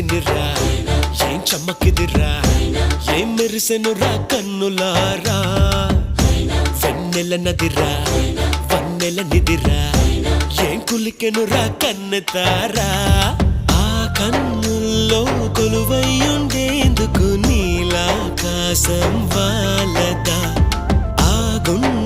వదినిరా ఏం చమ్మకిదిరా ఏం మెరిసెనురా కన్నులారా వెన్నెల నదిరా వన్నెల నిదిరా ఏం కులికెనురా కన్నెతారా ఆ కన్నుల్లో కొలువయ్యుండేందుకు నీలాకాశం వాలదా ఆ గుండె